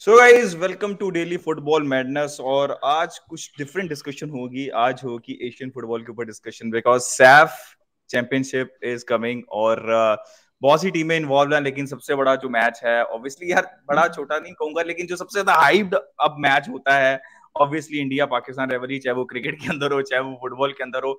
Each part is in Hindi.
So guys welcome to Daily Football Madness. और आज कुछ डिफरेंट डिस्कशन होगी। आज होगी एशियन फुटबॉल के ऊपर discussion, because Saif championship is coming और बहुत सी टीमें इन्वॉल्व हैं। लेकिन सबसे बड़ा जो मैच है, ऑब्वियसली यार बड़ा छोटा नहीं कहूंगा, लेकिन जो सबसे ज्यादा हाइप्ड अब मैच होता है ऑब्वियसली इंडिया पाकिस्तान रिवलरी, चाहे वो क्रिकेट के अंदर हो चाहे वो फुटबॉल के अंदर हो।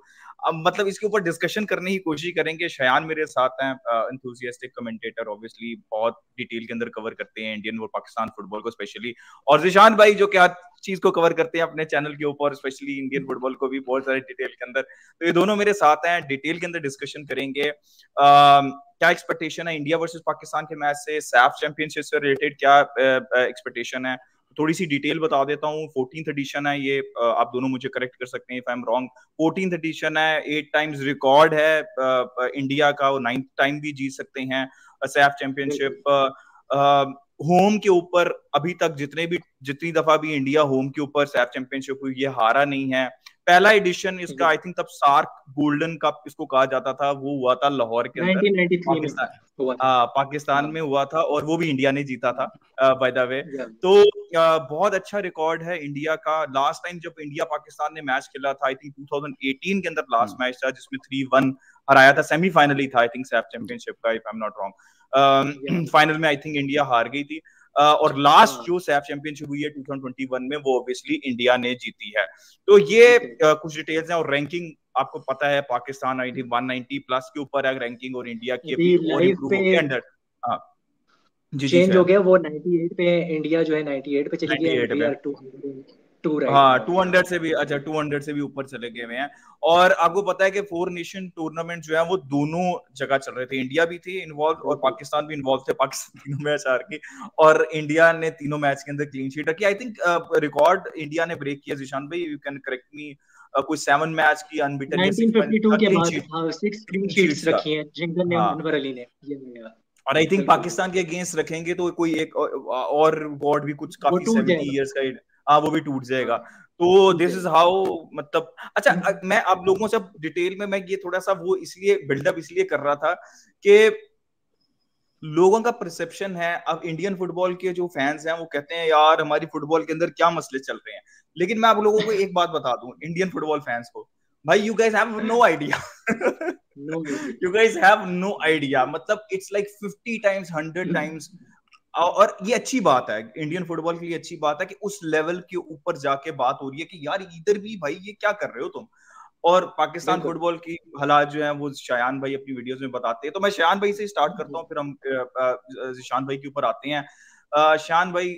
अब मतलब इसके ऊपर डिस्कशन करने की कोशिश करेंगे। शयान मेरे साथ हैं, एंथुसियास्टिक कमेंटेटर, ऑब्वियसली बहुत डिटेल के अंदर कवर करते हैं इंडियन और पाकिस्तान फुटबॉल को स्पेशली। और जिशान भाई जो क्या चीज को कवर करते हैं अपने चैनल के ऊपर, स्पेशली इंडियन फुटबॉल को भी बहुत सारे डिटेल के अंदर। तो ये दोनों मेरे साथ हैं, डिटेल के अंदर डिस्कशन करेंगे। क्या एक्सपेक्टेशन है इंडिया वर्सेस पाकिस्तान के मैच से, सैफ चैंपियनशिप से रिलेटेड क्या एक्सपेक्टेशन है, थोड़ी सी डिटेल बता देता हूँ। 14th एडिशन है ये, आप दोनों मुझे करेक्ट कर सकते हैं if I am wrong. 14th edition है, 8 टाइम्स रिकॉर्ड है इंडिया का, वो 9th टाइम भी जीत सकते हैं सैफ चैंपियनशिप। होम के ऊपर अभी तक जितनी दफा भी इंडिया होम के ऊपर सैफ चैंपियनशिप हुई, ये हारा नहीं है। पहला एडिशन इसका आई थिंक तब सार्क गोल्डन कप इसको कहा जाता था, वो हुआ था लाहौर के अंदर 1993 में हुआ था। पाकिस्तान में हुआ था, और वो भी इंडिया ने जीता था बाय द वे। तो बहुत अच्छा रिकॉर्ड है इंडिया का। लास्ट टाइम जब इंडिया पाकिस्तान ने मैच खेला था आई थिंक 2018 के अंदर लास्ट मैच था, जिसमें 3-1 हराया था। सेमीफाइनल ही था आई थिंक सैफ चैंपियनशिप का, if I am not wrong. Final में आई थिंक इंडिया हार गई थी। और लास्ट जो सैफ चैंपियनशिप हुई है 2021 में, वो ऑब्वियसली इंडिया ने जीती है। तो ये कुछ डिटेल्स हैं। और रैंकिंग आपको पता है, पाकिस्तान आई थिंक 190 प्लस के ऊपर है रैंकिंग, और इंडिया की अभी और इंप्रूव हो गई अंडर। हाँ जी जी चेंज हो गया, वो 98 पे, इंडिया जो है 98 पे चली गई, 98 वी पे। आर 202 राइट हाँ नाउ। 200 से भी, अच्छा 200 से भी ऊपर चले गए हुए हैं। और आपको पता है कि 4 नेशन टूर्नामेंट जो है वो दोनों जगह चल रहे थे। इंडिया भी थी इन्वॉल्व और पाकिस्तान भी इन्वॉल्व थे। पाकिस्तान तीनों मैच हार गई और इंडिया ने तीनों मैच के अंदर क्लीन शीट रखी। आई थिंक रिकॉर्ड इंडिया ने ब्रेक किया। जिशान भाई यू कैन करेक्ट मी, कोई 7 मैच की अनबीटन या 6 मैच 1952 के क्लीन बाद शीट, हाँ 6 क्लीन क्लीन शीट्स शीट्स का। रखी हैं जिंकन ने, हाँ, अनवर अली ने। ये और आई थिंक बिल्कुल पाकिस्तान के अगेंस्ट रखेंगे तो कोई एक और रिकॉर्ड भी कुछ वो काफी टूट 70 जाएगा। इयर्स का, हाँ वो भी टूट जाएगा। हाँ तो टूट दिस इज जाएगा। हाउ, मतलब अच्छा मैं आप लोगों से डिटेल में, मैं ये थोड़ा सा वो इसलिए बिल्डअप इसलिए कर रहा था कि लोगों का परसेप्शन है, अब इंडियन फुटबॉल के जो फैंस हैं वो कहते हैं यार हमारी फुटबॉल के अंदर क्या मसले चल रहे हैं। लेकिन मैं आप लोगों को एक बात बता दूं, इंडियन फुटबॉल फैंस को, भाई you guys have no idea. No idea. You guys have no idea, मतलब इट्स लाइक 50 टाइम्स 100 टाइम्स। और ये अच्छी बात है, इंडियन फुटबॉल के लिए अच्छी बात है कि उस लेवल के ऊपर जाके बात हो रही है कि यार इधर भी भाई ये क्या कर रहे हो तुम। और पाकिस्तान बिल्कुल। फुटबॉल की हालात जो है वो शयान भाई अपनी वीडियोस में बताते हैं। तो मैं शयान भाई से स्टार्ट करता हूँ, फिर हम जिशान भाई के ऊपर आते हैं। शयान भाई,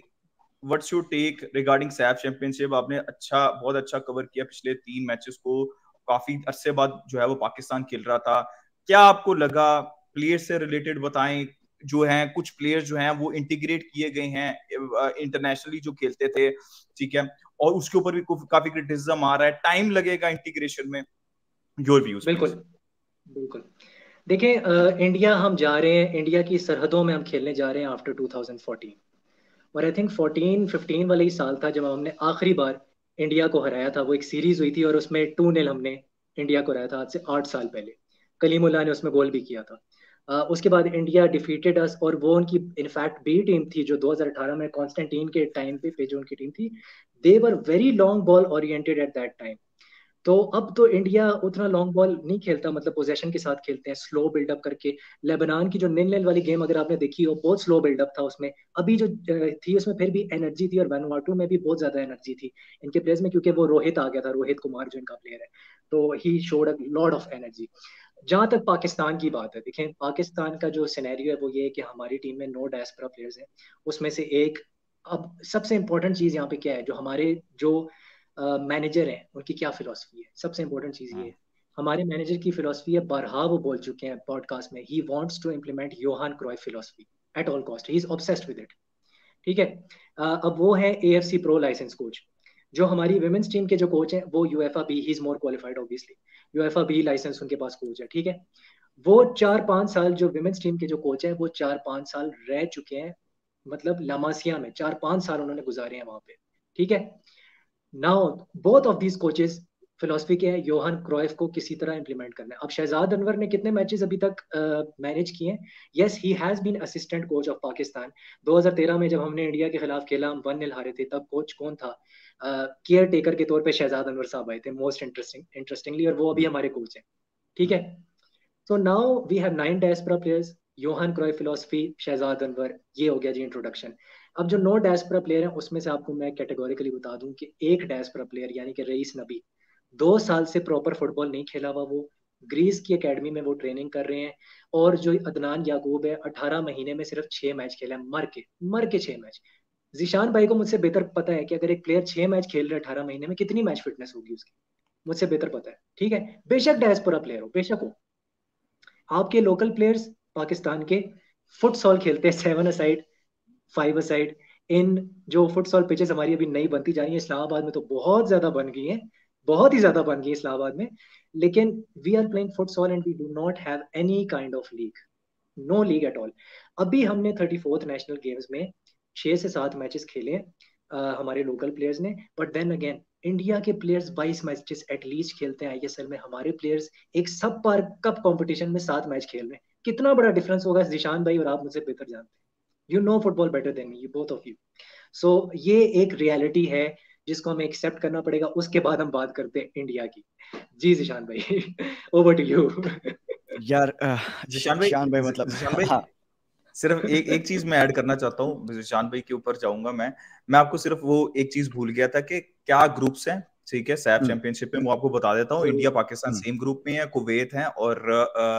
what's your take regarding SAFF championship? आपने बहुत अच्छा कवर किया पिछले 3 मैचेस को, काफी अरसे बाद जो है वो पाकिस्तान खेल रहा था। क्या आपको लगा? प्लेयर से रिलेटेड बताएं। जो हैं कुछ प्लेयर्स जो हैं वो इंटीग्रेट किए गए हैं इंटरनेशनली जो खेलते थे, ठीक है, और उसके ऊपर भी काफी क्रिटिसिज्म आ रहा है, टाइम लगेगा इंटीग्रेशन में। योर व्यूज बिल्कुल प्लीज। बिल्कुल। देखिए इंडिया हम जा रहे हैं, इंडिया की सरहदों में हम खेलने जा रहे हैं आफ्टर 2014। और आई थिंक 14-15 वाला ही साल था जब हमने आखिरी बार इंडिया को हराया था। वो एक सीरीज हुई थी और उसमें 2-0 हमने इंडिया को हराया था, आज से 8 साल पहले। कलीमुल्लाह ने उसमें गोल भी किया था। उसके बाद इंडिया डिफीटेड अस, और वो उनकी इनफैक्ट बी टीम थी जो 2018 में कॉन्स्टेंटीन के टाइम पे जो उनकी टीम थी, they were very long ball oriented at that time. तो अब तो इंडिया उतना लॉन्ग बॉल नहीं खेलता, मतलब पोजेशन के साथ खेलते हैं, स्लो बिल्डअप करके। लेबनान की जो निल वाली गेम अगर आपने देखी हो, बहुत स्लो बिल्डअप था उसमें। अभी जो थी उसमें फिर भी एनर्जी थी, और वैनुआटू में भी बहुत ज्यादा एनर्जी थी इनके प्लेयर्स में, क्योंकि वो रोहित आ गया था, रोहित कुमार जो इनका प्लेयर है। तो he showed a lot of energy. जहां तक पाकिस्तान की बात है, देखें पाकिस्तान का जो सिनेरियो है वो ये है कि हमारी टीम में 9 डायस्पोरा प्लेयर्स हैं, उसमें से एक। अब सबसे इंपॉर्टेंट चीज यहाँ पे क्या है, जो हमारे जो मैनेजर हैं उनकी क्या फिलोसफी है, सबसे इंपॉर्टेंट चीज ये है। हमारे मैनेजर की फिलोसफी है, बारहा वो बोल चुके हैं पॉडकास्ट में, he wants to implement Johan Cruyff philosophy at all cost, he is obsessed with it. ठीक है। अब वो है एएफसी प्रो लाइसेंस कोच। जो हमारी वुमेन्स टीम के जो कोच हैं वो UEFA B, he is more qualified obviously, UEFA B licence उनके पास कोच है। ठीक है। वो 4-5 साल जो वुमेन्स टीम के जो कोच हैं वो 4-5 साल रह चुके हैं, मतलब लामासिया में 4-5 साल उन्होंने गुजारे हैं वहां पे। ठीक है। Now both of these coaches philosophy क्या है, योहान क्राइफ को किसी तरह इंप्लीमेंट करना है। अब शहजाद अनवर ने कितने मैचेस अभी तक मैनेज किए हैं? Yes, he has been assistant coach of Pakistan. 2013 में जब हमने इंडिया के खिलाफ खेला, हम 1-0 हारे थे, तब कोच कौन था? केयर टेकर के तौर पे शहजाद अनवर साहब आए थे, मोस्ट इंटरेस्टिंगली, और वो अभी हमारे कोच हैं। ठीक है, so now we have 9 diaspora players, Johan Cruyff philosophy, Shahzad Anwar, ये हो गया जी इंट्रोडक्शन। अब जो 9 डायस्पोरा प्लेयर हैं उसमें से आपको मैं कैटेगोरिकली बता दूं कि एक डायस्पोरा प्लेयर यानी कि रईस नबी 2 साल से प्रॉपर फुटबॉल नहीं खेला हुआ, वो ग्रीस की एकेडमी में वो ट्रेनिंग कर रहे हैं। और जो अदनान याकूब है, 18 महीने में सिर्फ 6 मैच खेला है, मर के 6 मैच। जिशान भाई को मुझसे बेहतर पता है कि अगर एक प्लेयर 6 मैच खेल रहा है 18 महीने में, कितनी मैच फिटनेस होगी उसकी, मुझसे बेहतर पता है। ठीक है, बेशक डायस्पोरा प्लेयर हो, बेशक हो। आपके लोकल प्लेयर्स पाकिस्तान के फुटसॉल खेलते हैं 7 अ साइड, 5 अ साइड। इन जो फुटसॉल पिचेस हमारी अभी नई बनती जा रही है, इस्लामाबाद में तो बहुत ज्यादा बन गई हैं, बहुत ही ज्यादा बन गई है इस्लामाबाद में। लेकिन we are playing futsal and we do not have any kind of league, no league at all. अभी हमने 34th नेशनल गेम्स में 6 से 7 मैचेस खेले हैं, हमारे लोकल प्लेयर्स ने। बट देन अगेन, इंडिया के प्लेयर्स 22 मैचेस एटलीस्ट खेलते हैं आईएसएल में, हमारे प्लेयर्स एक सब पार कप कंपटीशन में 7 मैच खेल रहे हैं। कितना बड़ा डिफरेंस होगा, जिशान भाई और आप मुझसे बेहतर जानते हैं, you know football better than me, both of you. So ये एक रियलिटी है जिसको हमें एक्सेप्ट करना पड़ेगा, उसके बाद हम बात करते हैं इंडिया की। जी जिशान भाई, ओवर टू यू। यार जिशान भाई, शान भाई मतलब जिशान भाई, हाँ सिर्फ एक एक चीज मैं ऐड करना चाहता हूँ, जिशान भाई के ऊपर जाऊंगा मैं आपको सिर्फ वो एक चीज भूल गया था कि क्या ग्रुप्स हैं। ठीक है, सैफ चैंपियनशिप में वो आपको बता देता हूँ। इंडिया पाकिस्तान सेम ग्रुप में है, कुवैत है और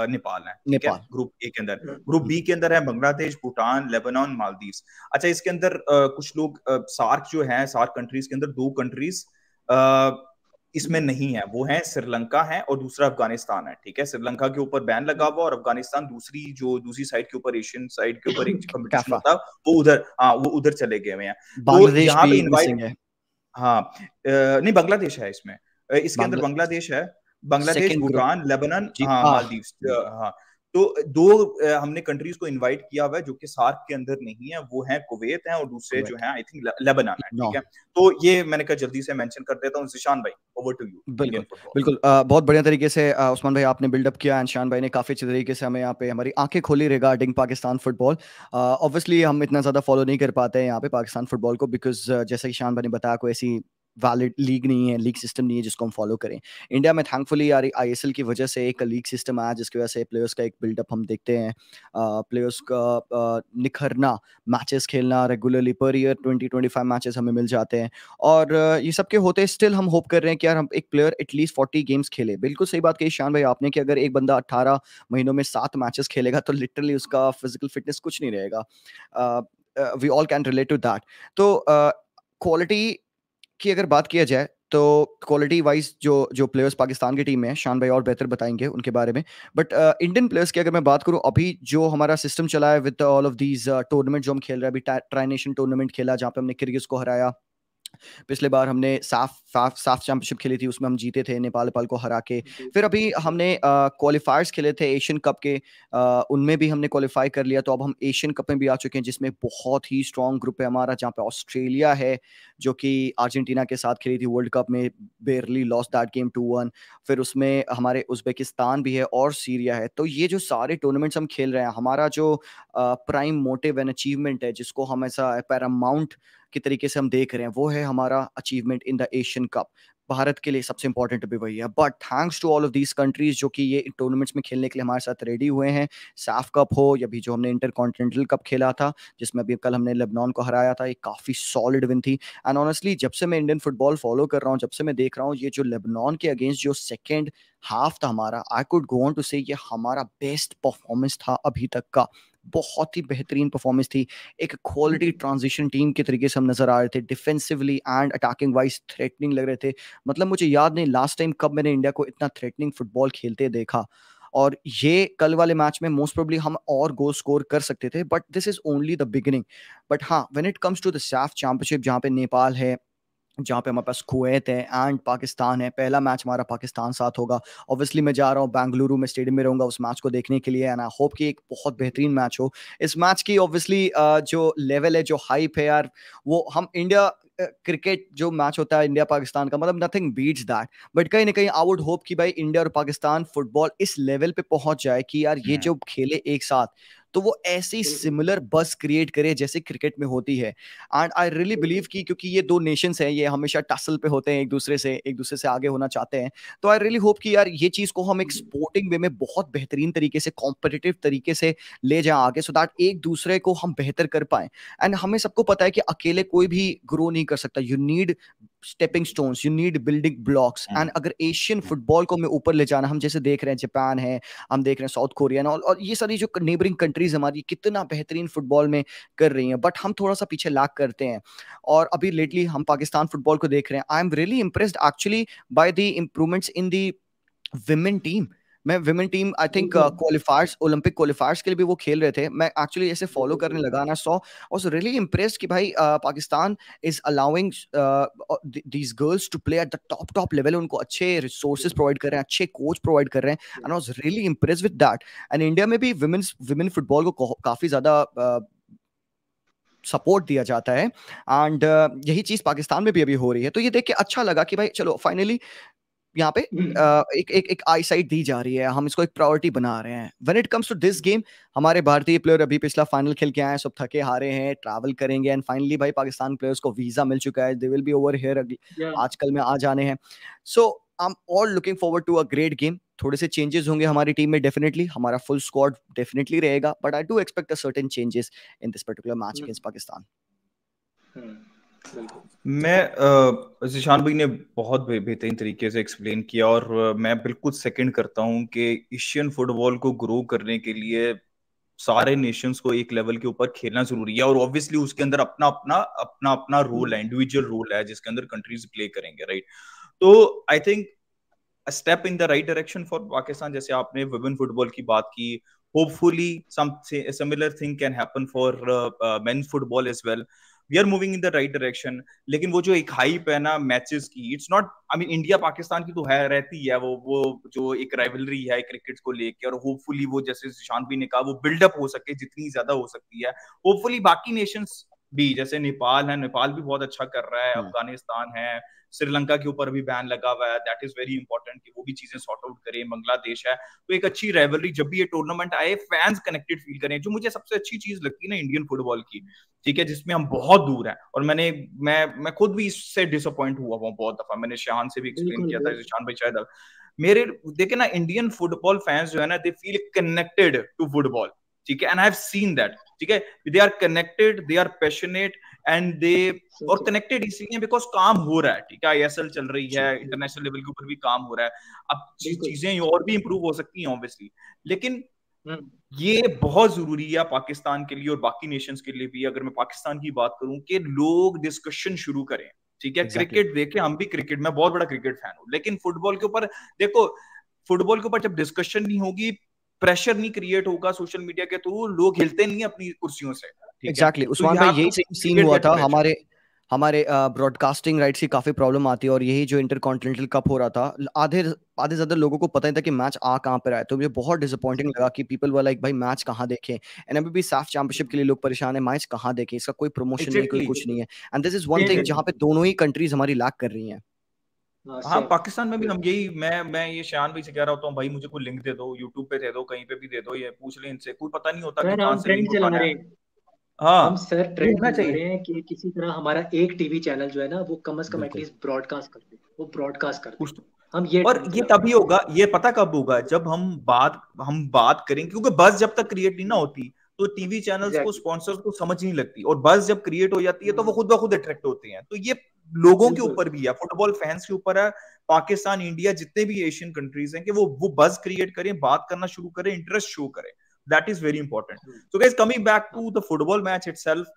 नेपाल है। ठीक है, नेपाल। ग्रुप ए के अंदर। ग्रुप बी के अंदर है बांग्लादेश, भूटान, लेबनान, मालदीव्स। अच्छा, इसके अंदर कुछ लोग सार्क जो है, सार्क कंट्रीज के अंदर 2 कंट्रीज इसमें नहीं है, वो है श्रीलंका है और दूसरा अफगानिस्तान है। ठीक है, श्रीलंका के ऊपर बैन लगा हुआ और अफगानिस्तान दूसरी साइड के ऊपर, एशियन साइड के ऊपर एक कंपटीशन काफा होता है, वो उधर, हाँ वो उधर चले गए हुए हैं। तो बांग्लादेश यहाँ पे भी इनवाइट, मिसिंग है। हाँ नहीं बांग्लादेश है इसमें, इसके अंदर बांग्ला बांग्लादेश है, Bangladesh, second group Bhutan, Lebanon, जी हाँ मालदीव्स, हाँ। तो 2 हमने कंट्रीज को इनवाइट किया हुआ है जो कि सार्क के अंदर नहीं है, वो है कुवैत है और दूसरे जो कुवैत है आई थिंक लेबनान है। नो। ठीक है, तो ये मैंने कहा जल्दी से मेंशन कर देता हूँ। जिशान भाई, ओवर टू यू, इंडियन बिल्कुल फुटबॉल। बिल्कुल बहुत बढ़िया तरीके से उस्मान भाई आपने बिल्डअप किया एंड शान भाई ने काफ़ी अच्छे तरीके से हमें यहाँ पे हमारी आंखें खोली रिगार्डिंग पाकिस्तान फुटबॉल। ऑब्वियसली हम इतना ज़्यादा फॉलो नहीं कर पाते हैं यहाँ पे पाकिस्तान फुटबॉल को, बिकॉज जैसे कि शान भाई ने बताया कोई ऐसी वैलिड लीग नहीं है, लीग सिस्टम नहीं है जिसको हम फॉलो करें। इंडिया में थैंकफुली यार आईएसएल की वजह से एक लीग सिस्टम आया जिसकी वजह से प्लेयर्स का एक बिल्डअप हम देखते हैं, प्लेयर्स का निखरना, मैचेस खेलना रेगुलरली पर ईयर 20-25 मैचेस हमें मिल जाते हैं। और ये सब के होते स्टिल हम होप कर रहे हैं कि यार हम एक प्लेयर एटलीस्ट 40 गेम्स खेले। बिल्कुल सही बात कही शान भाई आपने कि अगर एक बंदा 18 महीनों में 7 मैचेस खेलेगा तो लिटरली उसका फिजिकल फिटनेस कुछ नहीं रहेगा। We all can relate to that. तो क्वालिटी की अगर बात किया जाए तो क्वालिटी वाइज जो प्लेयर्स पाकिस्तान की टीम में है, शान भाई और बेहतर बताएंगे उनके बारे में। बट इंडियन प्लेयर्स की अगर मैं बात करूं, अभी जो हमारा सिस्टम चला है with all of these tournament जो हम खेल रहे हैं, अभी ट्राई नेशन टूर्नामेंट खेला जहाँ पे हमने किर्गिज को हराया। पिछले बार हमने साफ चैंपियनशिप खेली थी, उसमें हम जीते थे नेपाल को हरा के। फिर अभी हमने क्वालिफायर्स खेले थे एशियन कप के, उनमें भी हमने क्वालिफाई कर लिया। तो अब हम एशियन कप में भी आ चुके हैं जिसमें बहुत ही स्ट्रॉन्ग ग्रुप है हमारा, जहाँ पे ऑस्ट्रेलिया है जो कि अर्जेंटीना के साथ खेली थी वर्ल्ड कप में, बेयरली लॉस्ट दैट गेम 2-1। फिर उसमें हमारे उज्बेकिस्तान भी है और सीरिया है। तो ये जो सारे टूर्नामेंट्स हम खेल रहे हैं, हमारा जो प्राइम मोटिव एंड अचीवमेंट है जिसको हम ऐसा पैरामाउंट की तरीके से हम देख रहे हैं, वो है हमारा achievement in the Asian Cup. Bharat के लिए सबसे इंपॉर्टेंट भी वही है। But thanks to all of these countries जो कि ये टूर्नामेंट्स में खेलने के लिए हमारे साथ रेडी हुए हैं, साफ कप हो या भी जो हमने इंटर कॉन्टिनेंटल कप खेला था जिसमें अभी कल हमने लेबनान को हराया था, ये काफ़ी सॉलिड विन थी। एंड ऑनेस्टली जब से मैं इंडियन फुटबॉल फॉलो कर रहा हूँ, जब से मैं देख रहा हूँ ये जो लेबनान के अगेंस्ट जो सेकेंड हाफ था हमारा, I could go on to say ये हमारा बेस्ट परफॉर्मेंस था अभी तक का। बहुत ही बेहतरीन परफॉर्मेंस थी। एक क्वालिटी ट्रांजिशन टीम के तरीके से हम नजर आ रहे थे, defensively and attacking wise threatening लग रहे थे। मतलब मुझे याद नहीं लास्ट टाइम कब मैंने इंडिया को इतना थ्रेटनिंग फुटबॉल खेलते देखा। और ये कल वाले मैच में मोस्ट प्रोबेबली हम और गोल स्कोर कर सकते थे, but this is only the beginning. But हाँ, when it comes to the SAFF championship जहाँ पे नेपाल है, जहाँ पे हमारे पास कुवैत है एंड पाकिस्तान है, पहला मैच हमारा पाकिस्तान साथ होगा। ऑब्वियसली मैं जा रहा हूँ बेंगलुरु में, स्टेडियम में रहूंगा उस मैच को देखने के लिए एंड आई होप कि एक बहुत बेहतरीन मैच हो। इस मैच की ऑब्वियसली जो लेवल है, जो हाइप है यार, वो हम इंडिया क्रिकेट जो मैच होता है इंडिया पाकिस्तान का, मतलब नथिंग बीट्स दैट, बट कहीं ना कहीं आई वुड होप कि भाई इंडिया और पाकिस्तान फुटबॉल इस लेवल पे पहुंच जाए कि यार ये जो खेले एक साथ, तो वो ऐसी सिमिलर बस क्रिएट करे जैसे क्रिकेट में होती है। एंड आई रियली बिलीव कि क्योंकि ये दो नेशंस हैं, ये हमेशा टसल पे होते हैं, एक दूसरे से आगे होना चाहते हैं, तो आई रियली होप कि यार ये चीज को हम एक स्पोर्टिंग वे में बहुत बेहतरीन तरीके से, कॉम्पिटिटिव तरीके से ले जाएं आगे, सो दैट एक दूसरे को हम बेहतर कर पाए। एंड हमें सबको पता है कि अकेले कोई भी ग्रो नहीं कर सकता, you need stepping stones, you need building blocks. And अगर एशियन फुटबॉल को हमें ऊपर ले जाना, हम जैसे देख रहे हैं जापान है, हम देख रहे हैं साउथ कोरिया और ये सारी जो नेबरिंग कंट्रीज हमारी कितना बेहतरीन फुटबॉल में कर रही हैं, बट हम थोड़ा सा पीछे लैग करते हैं। और अभी लेटली हम पाकिस्तान फुटबॉल को देख रहे हैं, I am really impressed actually by the improvements in the women team. मैं women team I think qualifiers, Olympic qualifiers के लिए भी वो खेल रहे थे, मैं एक्चुअली ऐसे फॉलो करने लगा ना, सॉ वाज रियली इम्प्रेस्ड कि भाई Pakistan is allowing these girls to play at the top level, उनको अच्छे रिसोर्सेज प्रोवाइड कर रहे हैं, अच्छे कोच प्रोवाइड कर रहे हैं, and I was really impressed with that. And India में भी विमेन फुटबॉल को काफी ज्यादा सपोर्ट दिया जाता है, एंड यही चीज पाकिस्तान में भी अभी हो रही है। तो ये देख के अच्छा लगा कि भाई चलो फाइनली यहाँ पे एक आई साइट दी जा रही है, हम इसको एक प्रायोरिटी बना रहे हैं। When it comes to this game, हमारे भारतीय प्लेयर अभी पिछला फाइनल खेल के आए हैं, सब थके हारे हैं, ट्रैवल करेंगे, एंड फाइनली भाई पाकिस्तान प्लेयर्स को वीजा मिल चुका है, they will be over here, आजकल में आ जाने हैं। So I am all looking forward to a great game. थोड़े से चेंजेस होंगे हमारी टीम में, डेफिनेटली हमारा फुल स्क्वाड डेफिनेटली रहेगा, but I do expect a certain changes in this particular match against Pakistan. मैं जिशान भाई ने बहुत बेहतरीन तरीके से एक्सप्लेन किया, और मैं बिल्कुल सेकंड करता हूं कि एशियन फुटबॉल को ग्रो करने के लिए सारे नेशंस को एक लेवल के ऊपर खेलना जरूरी है, और ऑब्वियसली उसके अंदर अपना अपना अपना अपना रोल है, इंडिविजुअल रोल है जिसके अंदर कंट्रीज प्ले करेंगे, राइट। तो I think a step in the right direction for Pakistan. जैसे आपने वुमेन फुटबॉल की बात की, hopefully some similar thing can happen for men's football as well. We are moving in the right direction. लेकिन वो जो एक हाइप है ना मैचेस की, it's not, I mean India Pakistan की तो है, रहती है वो जो एक राइवलरी है क्रिकेट को लेके, और होपफुली वो जैसे सुशांत भी ने कहा वो बिल्डअप हो सके जितनी ज्यादा हो सकती है। होपफुली बाकी नेशंस भी, जैसे नेपाल है, नेपाल भी बहुत अच्छा कर रहा है, अफगानिस्तान है, श्रीलंका के ऊपर भी बैन लगा हुआ है, दैट इज वेरी इंपॉर्टेंट कि वो भी चीजें सॉर्ट आउट करें, बांग्लादेश है। तो एक अच्छी राइवलरी, जब भी ये टूर्नामेंट आए फैंस कनेक्टेड फील करें, जो मुझे सबसे अच्छी चीज लगती है ना इंडियन फुटबॉल की, ठीक है, जिसमें हम बहुत दूर हैं। और मैं खुद भी इससे डिसअपॉइंट हुआ हूँ बहुत दफा, मैंने शाहान से भी एक्सप्लेन किया था, शाहान भाई शायद मेरे देखे ना, इंडियन फुटबॉल फैंस जो है ना, they feel connected to football, ठीक है, and I have seen that, ठीक है, they are connected, they are passionate, and they, और कनेक्टेड इसलिए बिकॉज काम हो रहा है, ठीक है, आईएसएल चल रही है, इंटरनेशनल लेवल के ऊपर भी काम हो रहा है। अब चीजें और भी इंप्रूव हो सकती हैं ऑब्वियसली, लेकिन ये बहुत जरूरी है पाकिस्तान के लिए और बाकी नेशंस के लिए भी। अगर मैं पाकिस्तान की बात करूं कि लोग डिस्कशन शुरू करें, ठीक है, क्रिकेट देखें, हम भी क्रिकेट, मैं बहुत बड़ा क्रिकेट फैन हूं, लेकिन फुटबॉल के ऊपर देखो, फुटबॉल के ऊपर जब डिस्कशन नहीं होगी, प्रेशर नहीं क्रिएट होगा सोशल मीडिया के थ्रू, लोग हिलते नहीं अपनी कुर्सियों से। एग्जैक्टली उस्मान भाई, यही सीन हुआ था हमारे ब्रॉडकास्टिंग राइट्स की काफी प्रॉब्लम आती है, और यही जो इंटरकॉन्टिनेंटल कप हो रहा था, आधे ज्यादा लोगों को पता नहीं था कि मैच आ कहाँ पर आए, तो मुझे बहुत डिसअपॉइंटिंग लगा कि पीपल वर लाइक भाई मैच कहाँ देखें। एंड अभी भी साफ चैंपियनशिप के लिए लोग परेशान है, मैच कहाँ देखें, इसका कोई प्रमोशन नहीं, कोई कुछ नहीं है। And this is one thing जहाँ पे दोनों ही कंट्रीज हमारी लैक कर रही हैं। हाँ, पाकिस्तान में भी हम यही, मैं ये शान भाई से कह रहा होता हूँ, भाई मुझे कोई लिंक दे दो, यूट्यूब पे दे दो, कहीं पे भी दे दो, ये पूछ ले इनसे, कोई पता नहीं होता कि कहाँ से लिंक उठाना है। हम सर ट्रेंड चला रहे हैं कि किसी तरह हमारा एक टीवी चैनल जो है ना, वो कम से कम एटलीस्ट ब्रॉडकास्ट कर दे, वो ब्रॉडकास्ट कर दे। हम ये तभी होगा, ये पता कब होगा, जब हम बात करेंगे, क्योंकि बस जब तक क्रिएट नहीं ना होती तो टीवी चैनल्स को, स्पॉन्सर्स को समझ नहीं लगती, और बस जब क्रिएट हो जाती है तो वो खुद ब खुद अट्रैक्ट होते हैं। तो ये लोगों के ऊपर भी है, फुटबॉल फैंस के ऊपर है, पाकिस्तान, इंडिया, जितने भी एशियन कंट्रीज हैं, कि वो बस क्रिएट करें, बात करना शुरू करें, इंटरेस्ट शो करें। That is very important. So guys, coming back to the football match itself,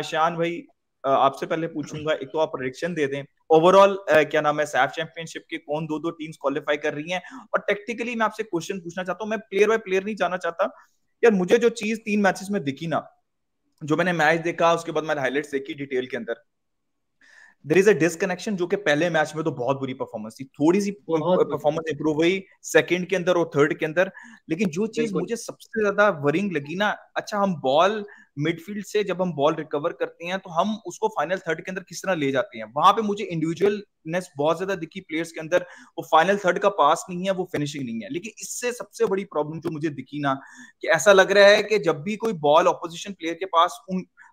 शान भाई आपसे पहले पूछूंगा, एक तो आप प्रेडिक्शन दे दें ओवरऑल, क्या नाम है, सैफ चैंपियनशिप के कौन दो टीम्स क्वालिफाई कर रही हैं, और टेक्निकली मैं आपसे क्वेश्चन पूछना चाहता हूं, मैं प्लेयर बाय प्लेयर नहीं जाना चाहता यार, मुझे जो चीज 3 मैचेस में दिखी ना, जो मैंने मैच देखा उसके बाद मैंने हाइलाइट्स देखी डिटेल के अंदर, देयर इज अ डिसकनेक्शन, जो कि पहले मैच में तो बहुत बुरी परफॉर्मेंस थी, थोड़ी सी परफॉर्मेंस इंप्रूव हुई सेकंड के अंदर और थर्ड के अंदर, लेकिन जो चीज मुझे सबसे ज्यादा वरिंग लगी ना, अच्छा हम बॉल मिडफील्ड से जब हम बॉल रिकवर करते हैं तो हम उसको फाइनल थर्ड के अंदर किस तरह ले जाते हैं, वहां पे मुझे इंडिविजुअलनेस बहुत ज्यादा दिखी प्लेयर्स के अंदर, वो फाइनल थर्ड का पास नहीं है, वो फिनिशिंग नहीं है। लेकिन इससे सबसे बड़ी प्रॉब्लम जो मुझे दिखी ना, कि ऐसा लग रहा है कि जब भी कोई बॉल ऑपोजिशन प्लेयर के पास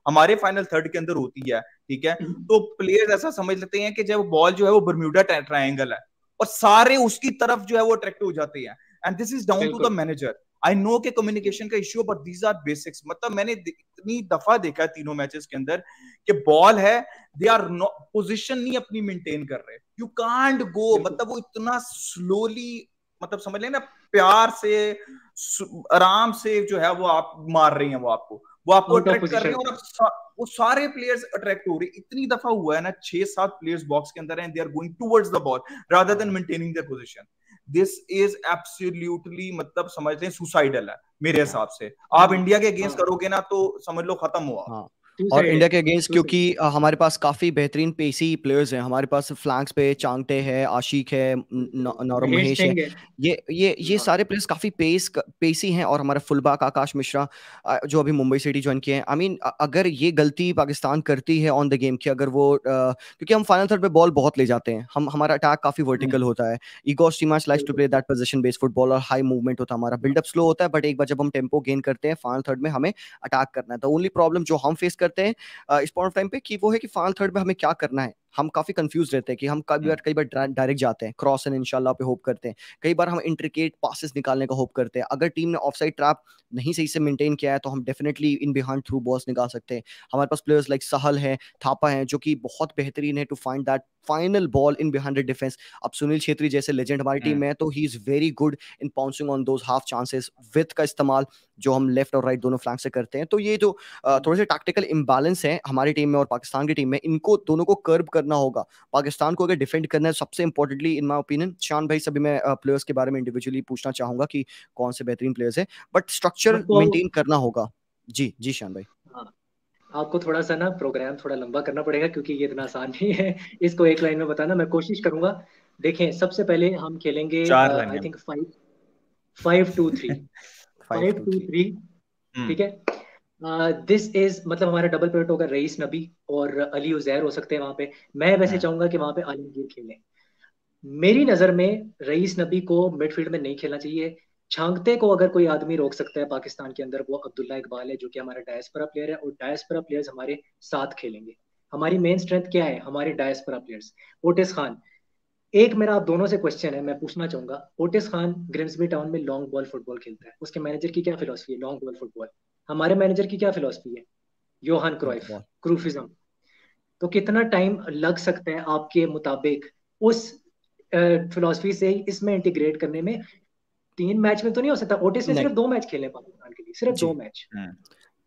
हमारे फाइनल थर्ड के अंदर होती है, ठीक है, तो प्लेयर्स ऐसा समझ लेते हैं कि जब बॉल जो है वो बर्म्यूडा ट्रायंगल है और सारे उसकी तरफ जो है वो अट्रैक्ट हो जाते हैं, and this is down to the manager. I know के कम्युनिकेशन का issue, but these are basics. मतलब मैंने इतनी दफा देखा है तीनों मैचेस के अंदर कि बॉल है, दे आर पोजीशन नहीं अपनी मेंटेन कर रहे, यू कांट गो, मतलब वो इतना स्लोली, मतलब समझ लेना प्यार से आराम से जो है वो आप मार रही हैं, वो आपको अट्रैक्ट कर रहे हैं, और वो सारे प्लेयर्स अट्रैक्ट हो रहे हैं। इतनी दफा हुआ है ना, 6-7 प्लेयर्स बॉक्स के अंदर हैं, they are going towards the ball rather than maintaining their position. This is absolutely, मतलब समझ लें सुसाइडल है मेरे हिसाब से। आप इंडिया के अगेंस्ट करोगे ना तो समझ लो खत्म हुआ। और इंडिया के अगेंस्ट क्योंकि हमारे पास काफी बेहतरीन पेसी प्लेयर्स हैं, हमारे पास फ्लैंक्स पे चांगटे है, आशिक है, नौरव महेश है, ये सारे प्लेयर्स काफी पेसी हैं। और हमारा फुलबैक आकाश मिश्रा जो अभी मुंबई सिटी ज्वाइन किए हैं, आई मीन अगर ये गलती पाकिस्तान करती है ऑन द गेम की, अगर वो क्योंकि हम फाइनल थर्ड पे बॉल बहुत ले जाते हैं, हमारा अटैक काफी वर्टिकल होता है, Igor teams likes to play that position based football, और हाई मूवमेंट होता है, हमारा बिल्डअप स्लो होता है, बट एक बार जब हम टेम्पो गेन करते हैं फाइनल थर्ड में हमें अटैक करना है। तो ओनली प्रॉब्लम जो हम फेस करते हैं इस पॉइंट ऑफ टाइम पे कि वो है कि फाइनल थर्ड में हमें क्या करना है। हम काफी कंफ्यूज रहते हैं कि हम कई बार डायरेक्ट जाते हैं, क्रॉस एंड इंशाल्लाह पे होप करते हैं, कई बार हम इंट्रिकेट पासेस निकालने का होप करते हैं। अगर टीम ने ऑफसाइड ट्रैप नहीं सही से मेंटेन किया है तो हम definitely in behind through balls निकाल सकते हैं। हमारे पास प्लेयर्स लाइक सहल है, थापा है, जो कि बहुत बेहतरीन है to find that final ball in behind the defence. अब सुनील छेत्री जैसे लेजेंड हमारी टीम में है तो he is very good in pouncing on those half chances, with का इस्तेमाल जो हम लेफ्ट और राइट दोनों फ्लैंक से करते हैं। तो ये जो थोड़े से टैक्टिकल इम्बैलेंस है हमारी टीम में और पाकिस्तान की टीम में, इनको दोनों को कर्ब करना होगा। पाकिस्तान को अगर डिफेंड करना है सबसे इंपॉर्टेंटली इन माय ओपिनियन, शान भाई सभी मैं प्लेयर्स के बारे में इंडिविजुअली पूछना चाहूंगा कि कौन से बेहतरीन प्लेयर्स है, बट स्ट्रक्चर मेंटेन करना होगा। जी जी शान भाई। आपको थोड़ा सा ना प्रोग्राम थोड़ा लंबा करना पड़ेगा क्योंकि ये इतना आसान नहीं है इसको एक लाइन में बताना, मैं कोशिश करूंगा। देखें, सबसे पहले हम खेलेंगे आई थिंक 5-2-3 5-2-3, ठीक है। दिस इज मतलब हमारा डबल पिवट होगा, रईस नबी और अली उजैर हो सकते हैं वहां पे। मैं वैसे चाहूंगा कि वहां पे आलमगीर खेलें। मेरी नजर में रईस नबी को मिडफील्ड में नहीं खेलना चाहिए। छांगते को अगर कोई आदमी रोक सकता है पाकिस्तान के अंदर, वो अब्दुल्ला इकबाल है, जो कि हमारा डायस्पोरा प्लेयर है, और डायस्पोरा प्लेयर्स हमारे साथ खेलेंगे। हमारी मेन स्ट्रेंथ क्या है? हमारे डायस्पोरा प्लेयर्स। ओटिस खान, एक मेरा आप दोनों से क्वेश्चन है, मैं पूछना चाहूंगा। ओटिस खान ग्रिम्सबी टाउन में लॉन्ग बॉल फुटबॉल खेलता है, उसके मैनेजर की क्या फिलॉसफी है? Long ball football. हमारे मैनेजर की क्या फिलॉसफी है? योहान क्राइफ, क्रूफिज्म। तो कितना टाइम लग सकता है आपके मुताबिक उस फिलॉसफी से इसमें इंटीग्रेट करने में? 3 मैच में तो नहीं हो सकता। ओटिस ने सिर्फ 2 मैच खेले पाकिस्तान के लिए, सिर्फ 2 मैच।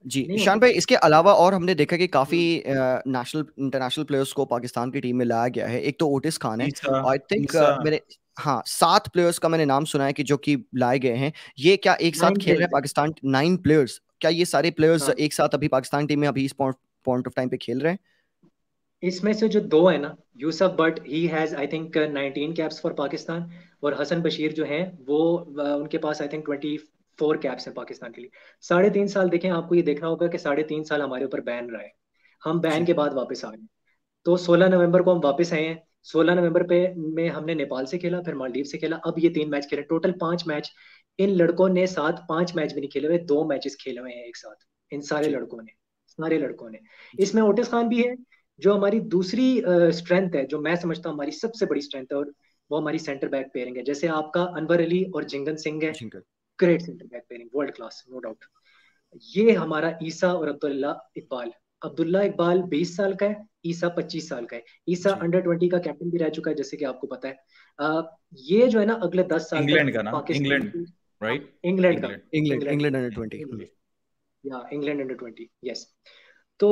जी ईशान भाई, इसके अलावा और हमने देखा कि काफी नेशनल इंटरनेशनल प्लेयर्स को पाकिस्तान की टीम में लाया गया है। एक तो ओटिस खान है, आई थिंक मेरे 7 प्लेयर्स का मैंने नाम सुना है कि जो कि लाए गए हैं। ये क्या एक साथ खेल रहे हैं पाकिस्तान? 9 प्लेयर्स, क्या ये सारे प्लेयर्स एक साथ अभी पाकिस्तान टीम में अभी इस पॉइंट ऑफ टाइम पे खेल रहे हैं? इसमें से जो 2 है ना, Yusuf but he has I think 19 caps for Pakistan, और हसन बशीर जो हैं वो उनके पास आई थिंक 24 कैप्स हैं पाकिस्तान के लिए। 3.5 साल देखें, आपको ये देखना होगा कि 3.5 साल हमारे ऊपर बैन रहा है, हम बैन के बाद वापस आ गए। तो 16 नवंबर को हम वापस आए हैं। 16 नवंबर पे में हमने नेपाल से खेला, फिर मालदीव से खेला, अब ये 3 मैच खेले, टोटल 5 मैच। इन लड़कों ने साथ 5 मैच भी नहीं खेले हुए, 2 मैचेस खेले हुए हैं एक साथ, इन सारे लड़कों ने। इसमें ओटिस खान भी है, जो हमारी दूसरी स्ट्रेंथ है, जो मैं समझता हूँ हमारी सबसे बड़ी स्ट्रेंथ है, और वो हमारी सेंटर बैक पेयरिंग है। जैसे आपका अनवर अली और जिंगन सिंह है, great centre back pairing, world class, no doubt. ये हमारा ईसा और अब्दुल्ला इकबाल 20 साल का है, ईसा 25 साल का है। ईसा अंडर-20 का कैप्टन भी रह चुका है, जैसे कि आपको पता है। ये जो है ना अगले 10 साल इंग्लैंड का ना, इंग्लैंड अंडर 20 या इंग्लैंड अंडर 20, यस। तो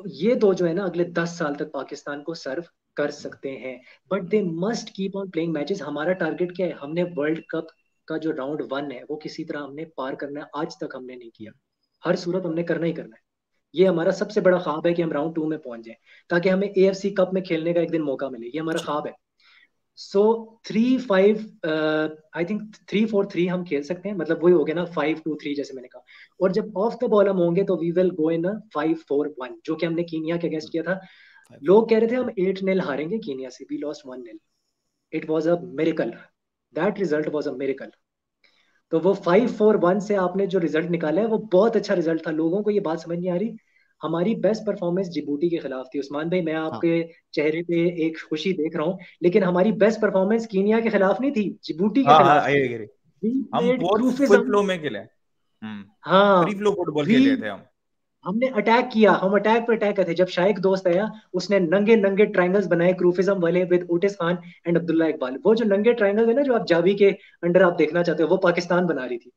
ये 2 जो है ना अगले 10 साल तक पाकिस्तान को सर्व कर सकते हैं, but they must keep on playing matches. हमारा टारगेट क्या है? हमने वर्ल्ड कप का जो राउंड 1 है वो किसी तरह हमने पार करना है। आज तक हमने नहीं किया, हर सूरत हमने करना ही करना है। ये हमारा सबसे बड़ा ख्वाब है कि हम राउंड 2 में पहुंच जाएं, ताकि हमें AFC कप में खेलने का एक दिन मौका मिले। ये हमारा ख्वाब है। सो 3-5 आई थिंक 3-4-3 हम खेल सकते हैं, मतलब वही हो गया ना 5-2-3 जैसे मैंने कहा। और जब ऑफ द बॉल हम होंगे तो वी विल गो इन 5-4-1, जो कि हमने कीनिया के अगेंस्ट किया था। लोग कह रहे थे हम 8-0 हारेंगे कीनिया से, we lost 1-0। It was a miracle, that result was a miracle. तो वो 5-4-1 से आपने जो रिजल्ट निकाला है वो बहुत अच्छा रिजल्ट था। लोगों को ये बात समझ नहीं आ रही, हमारी बेस्ट परफॉर्मेंस जिबूटी के खिलाफ थी। उस्मान भाई, मैं हाँ आपके चेहरे पे एक खुशी देख रहा हूँ, लेकिन हमारी बेस्ट परफॉर्मेंस कीनिया के खिलाफ नहीं थी, जिबूटी के हाँ हाँ, खिलाफ आई थी। एग्री। We हम played बहुत फुल क्रूफिज्म। फ्लो में खेले। हाँ, फ्री फ्लो फुटबॉल वी खेले थे हम। हमने अटैक किया, हम अटैक पे अटैक करते। जब शाइक दोस्त आया, उसने नंगे नंगे ट्रायंगल्स बनाए क्रूफिज्म वाले with Otis Khan and Abdullah Iqbal. वो जो नंगे ट्रायंगल है ना, जो आप जावी के अंडर आप देखना चाहते हो, वो पाकिस्तान बना रही थी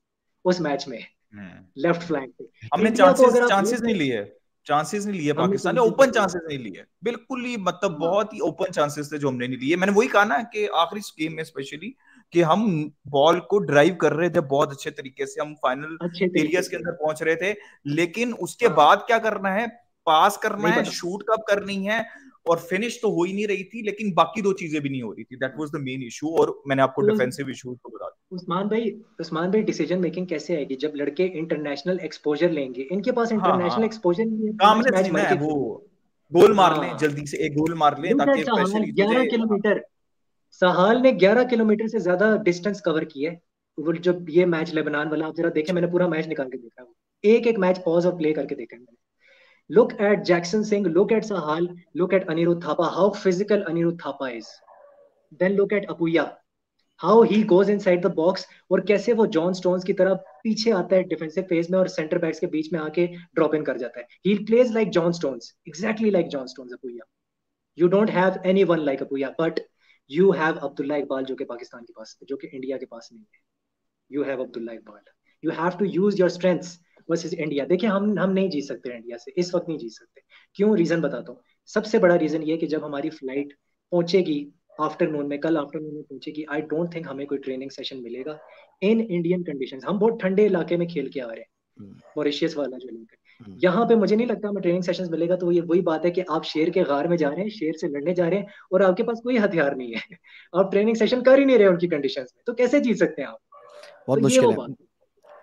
उस मैच में, हम्म। लेफ्ट फ्लैंक पे। हमने इंडिया को चांसेस अगर आप चांसेस नहीं देखो, लिए। चांसेस नहीं लिए हमने पाकिस्तान ने, चांसेस ओपन नहीं लिए। चांसेस नहीं लिए बिल्कुल ही, मतलब हाँ, बहुत ही ओपन चांसेस थे जो हमने नहीं लिए। मैंने वही कहा ना कि आखिरी गेम में स्पेशली कि हम बॉल को ड्राइव कर रहे थे बहुत अच्छे तरीके से, हम फाइनल अच्छे तरीके एरियाज के से। अंदर पहुंच रहे थे। लेकिन उसके हाँ, बाद क्या करना है, पास करना नहीं है, पता। शूट कब करनी है, और फिनिश तो हो ही नहीं रही थी, लेकिन बाकी दो चीजें भी नहीं हो रही थी। That was the main issue. और मैंने आपको तो डिफेंसिव इशू को बता उस्मान भाई, उस्मान भाई, डिसीजन मेकिंग कैसे आएगी जब लड़के इंटरनेशनल एक्सपोजर लेंगे? इनके पास दिया। हाँ हाँ, इंटरनेशनल एक्सपोजर नहीं है, पांच सामने मैच सीना मर है के वो, खेले। गोल मार लें हाँ, जल्दी से, एक गोल मार लें लुक एट ताकि सहाल, प्रेशर इजी हो 11 जाए। हाँ। किलोमीटर सहाल ने 11 किलोमीटर से ज्यादा डिस्टेंस कवर किया है। वो जब ये मैच लेबनान वाला आप जरा देखें, मैंने पूरा मैच निकाल के देखा है, एक एक मैच पॉज और प्ले करके देखा है मैंने। Look at Jackson Singh, look at Sahal, look at Anirudh Thapa, how physical Anirudh Thapa is. Then look at Apuia, how he goes inside the box, और कैसे वो जॉन स्टोन्स की तरह पीछे आता है डिफेंसिव फेज में और सेंटर बैक्स के बीच में आके ड्रॉप इन कर जाता है। He plays like John stones, exactly like John stones Apuia. You don't have anyone like Apuia, but you have Abdullah Iqbal, जो कि पाकिस्तान के पास, जो कि इंडिया के पास नहीं है। You have Abdullah Iqbal. You have to use your strengths versus India. देखिए, हम नहीं जीत सकते इंडिया से, इस वक्त नहीं जीत सकते। क्यों? रीजन बताता हूँ। सबसे बड़ा रीजन ये है कि जब हमारी फ्लाइट पहुंचेगी आफ्टरनून में, कल आफ्टरनून में पहुंचेगी, आई डोंट थिंक हमें कोई ट्रेनिंग सेशन मिलेगा इन इंडियन कंडीशंस। हम बहुत ठंडे इलाके में खेल के आ रहे हैं, मॉरिशियस वाला जो इलाका है। यहाँ पे मुझे नहीं लगता हमें ट्रेनिंग सेशंस मिलेगा। तो ये वही बात है कि आप शेर के गार में जा रहे हैं, शेर से लड़ने जा रहे हैं, और आपके पास कोई हथियार नहीं है। आप ट्रेनिंग सेशन कर ही नहीं रहे उनकी कंडीशंस में, तो कैसे जीत सकते हैं आप? बहुत तो ये मुश्किल वो है बात है।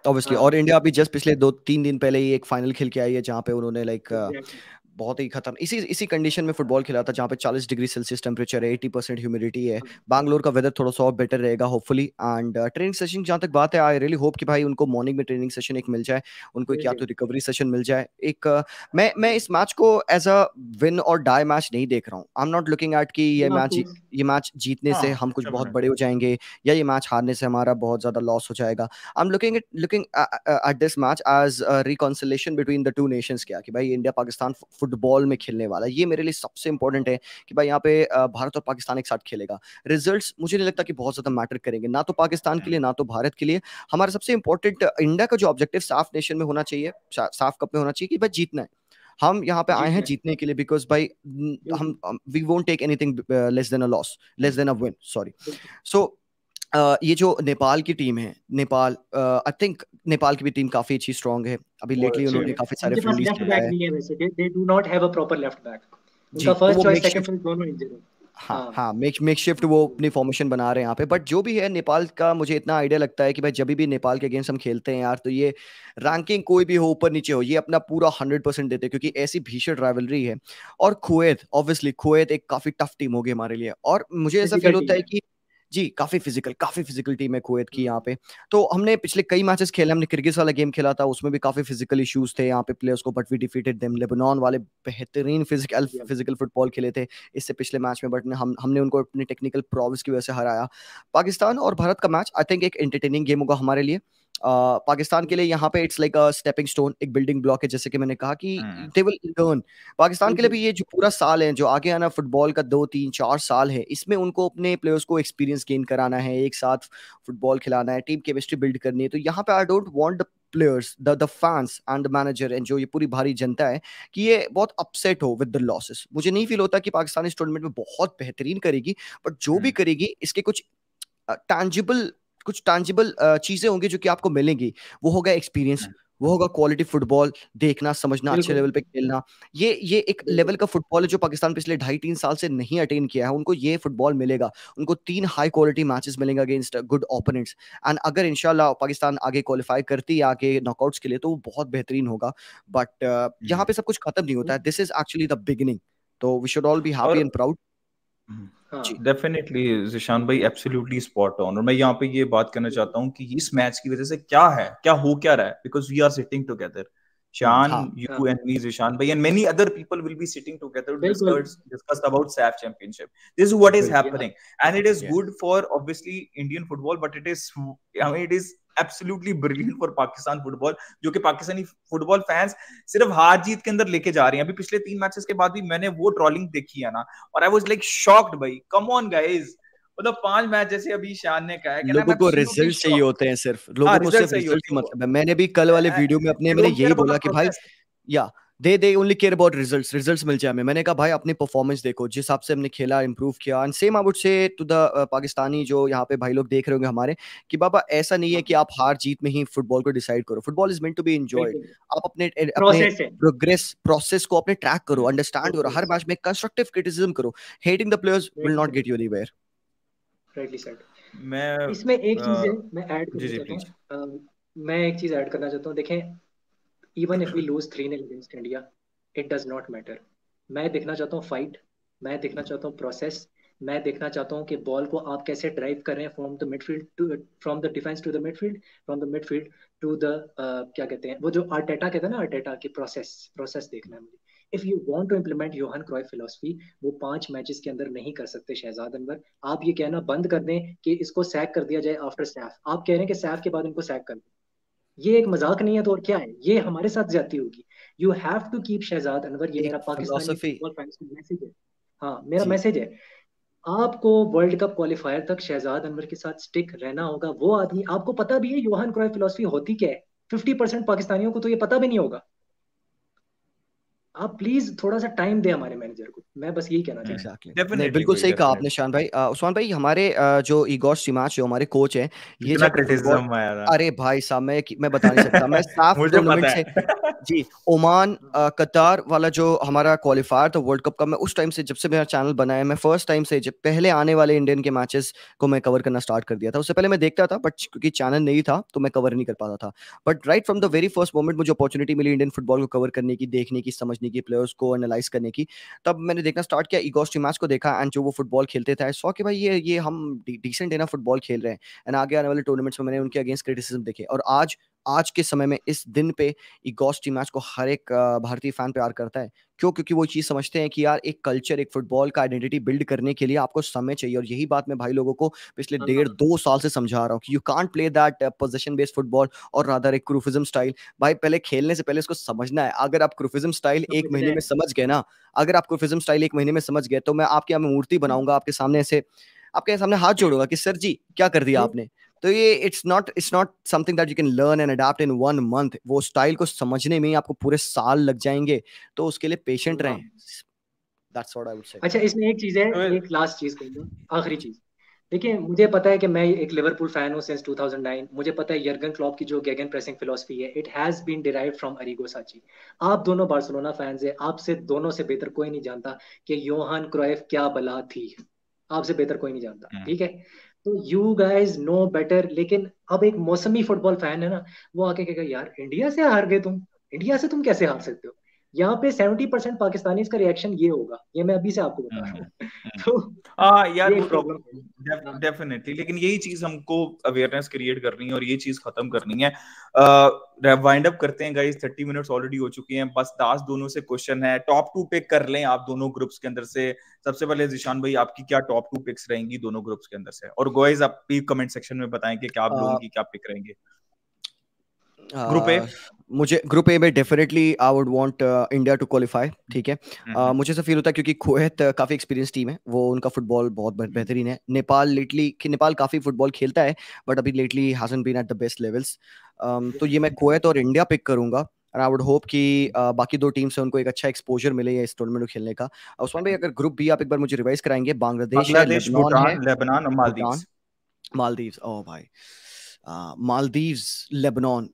ऑब्वियसली। हाँ, और इंडिया अभी जस्ट पिछले 2-3 दिन पहले ही एक फाइनल खेल के आई है जहाँ पे उन्होंने एग्जैक्टली। बहुत ही खतरनाक इसी कंडीशन में फुटबॉल खेला था जहाँ पे 40 डिग्री सेल्सियस टेम्परेचर है, 80% ह्यूमिडिटी है। बैंगलोर का वेदर थोड़ा सा और बेटर रहेगा होपफुली। एंड ट्रेनिंग सेशन जहाँ तक बात है, आई रियली होप कि भाई उनको मॉर्निंग में ट्रेनिंग सेशन एक मिल जाए, उनको एक मिल या तो जाएगी। रिकवरी सेशन मिल जाए एक। मैं इस मैच को एज अ विन और डाई मैच नहीं देख रहा हूँ। I am not looking at कि ऑफकोर्स। ये मैच जीतने से हाँ, हम कुछ बहुत डेफिनेटली। बड़े हो जाएंगे या ये मैच हारने से हमारा बहुत ज्यादा लॉस हो जाएगा। I am looking at this match as reconciliation between the two nations. क्या कि भाई इंडिया पाकिस्तान फुटबॉल में खेलने वाला है, ये मेरे लिए सबसे इंपॉर्टेंट है कि भाई यहाँ पे भारत और पाकिस्तान एक साथ खेलेगा। रिजल्ट्स मुझे नहीं लगता कि बहुत ज्यादा मैटर करेंगे, ना तो पाकिस्तान के लिए ना तो भारत के लिए। हमारा सबसे इंपॉर्टेंट इंडिया का जो ऑब्जेक्टिव साफ नेशन में होना चाहिए, साफ कप में होना चाहिए कि भाई जीतना है। हम यहाँ पे आए हैं जीतना है, जीतने के लिए, बिकॉज भाई बिल्कुल। हम we won't take anything less than a loss, less than a win, sorry. बिल्कुल। सो ये जो नेपाल की टीम है, नेपाल आई थिंक नेपाल की भी टीम काफी अच्छी स्ट्रांग है। अभी बहुत लेटली अच्छी अच्छे उन्होंने है। हैं। काफी सारे उनके पास फ्रेंडलीज लेफ्ट बैक जिताए। नहीं है वैसे, they do not have a proper left back. जी, उनका तो फर्स्ट वो चॉइस, सेकंड मेकशिफ्ट, चॉइस दोनों इंजर्ड है। हाँ हाँ, हाँ, मेकशिफ्ट वो अपनी फॉर्मेशन बना रहे हैं यहाँ पे। बट जो भी है नेपाल का, मुझे इतना आइडिया लगता है कि भाई जब भी नेपाल के अगेंस्ट हम खेलते हैं यार, तो ये रैंकिंग कोई भी हो ऊपर नीचे हो, ये अपना पूरा 100% देते हैं, क्योंकि ऐसी भीषण राइवलरी है। और कुवैत, ऑब्वियसली कुवैत एक काफी टफ टीम होगी हमारे लिए, और मुझे ऐसा फील फिजिकल होता टीम है है। कि जी काफी फिजिकल टीम है कुवैत की यहाँ पे। तो हमने पिछले कई मैचेस खेले, हमने किर्गिज वाला गेम खेला था, उसमें भी काफी फिजिकल इश्यूज थे यहाँ पे प्लेयर्स को, but we defeated them. Lebanon वाले बेहतरीन फिजिकल फुटबॉल खेले थे इससे पिछले मैच में, बट हमने उनको अपनी टेक्निकल प्रोविस की वजह से हराया। पाकिस्तान और भारत का मैच आई थिंक एक एंटरटेनिंग गेम होगा हमारे लिए। पाकिस्तान के लिए यहाँ पे it's like a stepping stone, एक बिल्डिंग ब्लॉक है, जैसे कि मैंने कहा कि दे विल लर्न। पाकिस्तान के लिए बिल्कुल। भी ये जो पूरा साल है जो आगे आना, फुटबॉल का 2-3-4 साल है, इसमें उनको अपने प्लेयर्स को एक्सपीरियंस गेन कराना है, एक साथ फुटबॉल खिलाना है, टीम केमिस्ट्री बिल्ड करनी है। तो यहाँ पे I don't want the players, the fans and the manager and जो ये पूरी भारी जनता है कि ये बहुत अपसेट हो विद द लॉसेस। मुझे नहीं फील होता कि पाकिस्तान इस टूर्नामेंट में बहुत बेहतरीन करेगी, बट जो भी करेगी इसके टैंजिबल कुछ टैंजिबल चीजें होंगी जो कि आपको मिलेंगी। वो होगा एक्सपीरियंस, वो होगा क्वालिटी फुटबॉल देखना, समझना, अच्छे बिल्कुल लेवल पे खेलना। ये एक लेवल बिल्कुल का फुटबॉल है जो पाकिस्तान पिछले 2.5-3 साल से नहीं अटेन किया है। उनको ये फुटबॉल मिलेगा, उनको 3 हाई क्वालिटी मैचेस मिलेंगे अगेंस्ट गुड ओपोनेंट्स। एंड अगर इंशाल्लाह पाकिस्तान आगे क्वालिफाई करती है आगे नॉकआउट्स के लिए, तो वो बहुत बेहतरीन होगा। बट यहाँ पे सब कुछ खत्म नहीं होता है, this is actually the beginning. तो we should all be happy and और प्राउड। हाँ जी डेफिनेटली जिशान भाई एब्सोल्युटली स्पॉट ऑन। और मैं यहाँ पे ये बात करना चाहता हूँ कि इस मैच की वजह से क्या है, क्या हो क्या रहा है, because we are sitting together, Shan, हाँ you हाँ and me, Zishan bhai, and many other people will be sitting together to बिल्कुल discuss about SAF Championship. This is what is बिल्कुल या happening, and it is yeah. good for obviously Indian football, but it is, I mean, it is absolutely brilliant for Pakistan football, जो कि पाकिस्तानी फुटबॉल फैंस सिर्फ हार जीत के अंदर लेके जा रहे हैं। अभी पिछले 3 मैचेस के बाद भी मैंने वो ट्रोलिंग देखी है ना, और आई वाज लाइक शॉक्ड भाई, कम ऑन गाइस, मतलब 5 मैच जैसे अभी शान ने कहा है, कैन आई एम लोगों को एब्सोल्युटली रिजल्ट चाहिए शॉक्ड। होते हैं, सिर्फ हाँ, लोगों को रिजल्ट सिर्फ सही रिजल्ट होती से है, मतलब है। मैंने भी कल वाले वीडियो में अपने दे मैंने डोंट केयर यही अबाउट द बोला कि भाई प्रोसेस। या they only care about results मिल जाए हमें। मैंने कहा भाई अपनी परफॉर्मेंस देखो, जिस हिसाब से हमने खेला, इंप्रूव किया। And same I would say to the Pakistani जो यहाँ पे भाई लोग देख रहे होंगे हमारे, कि बाबा ऐसा नहीं है हाँ कि आप हार जीत में ही फुटबॉल को डिसाइड करो। Football is meant to be enjoyed. बिल्कुल आप अपने अपने प्रोसेस है प्रोग्रेस प्रोसेस को अपने ट्रैक करो, अंडरस्टैंड करो, बिल्कुल हर मैच में कंस्ट्रक्टिव क्रिटिसिज्म करो। Hating the players will not get you anywhere. Rightly said. मैं इसमें एक चीज है मैं ऐड जी करना जी चाहता प्लीज। हूँ, मैं एक चीज ऐड करना चाहता हूँ। देखें, even if we lose 3-0 against India, it does not matter. मैं देखना चाहता हूँ फाइट, मैं देखना चाहता हूँ प्रोसेस, मैं देखना चाहता हूँ कि बॉल को आप कैसे ड्राइव कर रहे हैं from the midfield to, from the defence to the midfield, from the midfield to the क्या कहते हैं वो जो आर्टेटा कहते हैं ना, आर्टेटा की प्रोसेस प्रोसेस देखना है मुझे। If you want to implement Johan Cruyff philosophy, वो 5 मैचेस के अंदर नहीं कर सकते शहजाद अनवर। आप ये कहना बंद कर दें कि इसको सैक कर दिया जाए आफ्टर सैफ। आप कह रहे हैं कि सैफ के बाद इनको सैक कर दें, ये एक मजाक नहीं है तो और क्या है, ये हमारे साथ ज्यादती होगी। You have to keep Shahzad Anwar, ये मेरा एक पाकिस्तानी फिलोसफी। फुटबॉल फैंस को मैसेज है। हाँ मेरा जी मैसेज है, आपको वर्ल्ड कप क्वालिफायर तक शहजाद अनवर के साथ स्टिक रहना होगा। वो आदमी, आपको पता भी है योहान क्राइफ फिलोसफी होती क्या है, 50% पाकिस्तानियों को तो ये पता भी नहीं होगा। आप प्लीज थोड़ा सा टाइम दे हमारे मैनेजर को, मैं बस यही कहना चाहता हूँ। एग्जैक्टली नहीं, डेफिनेटली बिल्कुल भाई, सही कहा आपने डेफिनेटली। शान भाई। उस्मान भाई हमारे जो इगोर स्टिमाच जो हमारे कोच हैं, ये कितना जब फुटबॉल, क्रिटिसिज्म आया था। अरे भाई साहब मैं बता नहीं सकता। मैं साफ मुझे टूर्नामेंट पता से, है। जी ओमान कतार वाला जो हमारा क्वालिफायर था वर्ल्ड कप का, मैं उस टाइम से, जब से मेरा चैनल बना है, मैं फर्स्ट टाइम से जब पहले आने वाले इंडियन के मैचेस को मैं कवर करना स्टार्ट कर दिया था। उससे पहले मैं देखता था, बट क्योंकि चैनल नहीं था तो मैं कवर नहीं कर पाता था। But right from the very first moment मुझे अपॉर्चुनिटी मिली इंडियन फुटबॉल को कवर करने की, देखने की, समझने की, प्लेयर्स को एनालाइज करने की, तब मैंने देखना स्टार्ट किया, इगोर मैच को देखा। एंड जो वो फुटबॉल खेलते थे, सौ कि भाई ये हम डिसेंट इनफ फुटबॉल खेल रहे हैं। एंड आगे आने वाले टूर्नामेंट्स में मैंने उनके अगेंस्ट क्रिटिसिज्म देखे। और आज के समय में इस दिन पे इगोस्टी मैच को हर एक भारतीय फैन प्यार करता है। क्यों? क्योंकि वो चीज समझते हैं कि यार एक कल्चर, एक फुटबॉल का आइडेंटिटी बिल्ड करने के लिए आपको समय चाहिए। और यही बात मैं भाई लोगों को पिछले हाँ 1.5-2 साल से समझा रहा हूँ कि you can't play that position based football और रादर एक क्रूफिज्म स्टाइल। भाई पहले खेलने से पहले इसको समझना है। अगर आप क्रूफिज्म स्टाइल एक समझ रहे महीने में हैं समझ गए ना, अगर आप क्रूफिज्म स्टाइल एक महीने में समझ गए, तो मैं आपके यहाँ मूर्ति बनाऊंगा आपके सामने, ऐसे आपके सामने हाथ जोड़ूंगा कि सर जी क्या कर दिया आपने। तो ये it's not something that you can learn and adapt in 1 month. वो स्टाइल को समझने में ही आपको पूरे साल लग जाएंगे। तो उसके लिए पेशेंट हाँ। रहें। दैट्स व्हाट आई वुड से। अच्छा, इसमें एक चीज है, तो एक लास्ट चीज कहूंगा, आखिरी चीज। देखिए, मुझे पता है कि मैं एक लिवरपूल फैन हूँ सिंस 2009। मुझे पता है यर्गन क्लॉप की जो गेगन प्रेसिंग फिलोसफी है, it has been derived from Arrigo साची। आप दोनों बार्सिलोना फैंस है, आपसे दोनों से बेहतर कोई नहीं जानता कि योहान क्राइफ क्या बला थी। आपसे बेहतर कोई नहीं जानता, ठीक है। तो यू गाइज नो बेटर। लेकिन अब एक मौसमी फुटबॉल फैन है ना, वो आके कहेगा यार इंडिया से हार गए तुम, इंडिया से तुम कैसे हार सकते हो। यहाँ पे 70% पाकिस्तानी का रिएक्शन ये होगा, ये मैं अभी से आपको बता रहा हूँ। तो हाँ यार, ये वो एक तो प्रॉब्लम है। हाँ डेफिनेटली, लेकिन यही चीज हमको अवेयरनेस क्रिएट करनी है और ये चीज खत्म करनी है। वाइंड अप करते हैं गाइस, 30 मिनट्स ऑलरेडी हो चुके हैं। बस दास दोनों से क्वेश्चन है, टॉप 2 पिक कर लें आप दोनों ग्रुप्स के अंदर से। सबसे पहले जिशान भाई, आपकी क्या टॉप 2 पिक्स रहेंगी दोनों ग्रुप्स के अंदर से? और गाइस आप भी कमेंट सेक्शन में बताएं कि क्या आप लोगों की क्या पिक रहेंगे। Group A. मुझे ग्रुप ए में definitely I would want India to qualify, ठीक है। मुझे ऐसा फील होता है क्योंकि कुवैत काफी एक्सपीरियंस टीम है, वो उनका फुटबॉल बहुत बेहतरीन है। नेपाल काफी फुटबॉल खेलता है, बट अभी lately hasn't been at the best levels. तो ये मैं कुवैत और इंडिया पिक करूंगा। और आई वुड होप कि बाकी 2 टीम से उनको एक अच्छा एक्सपोजर मिले इस टूर्नामेंट को खेलने का। उस्मान भाई अगर ग्रुप बी आप एक बार मुझे रिवाइज कराएंगे। बांग्लादेश है, बांग्लादेश, लेबनान है, भूटान, लेबनान और भूटान, मालदीव्स। मालदीव्स। ओ भाई, मालदीव्स, लेबनान,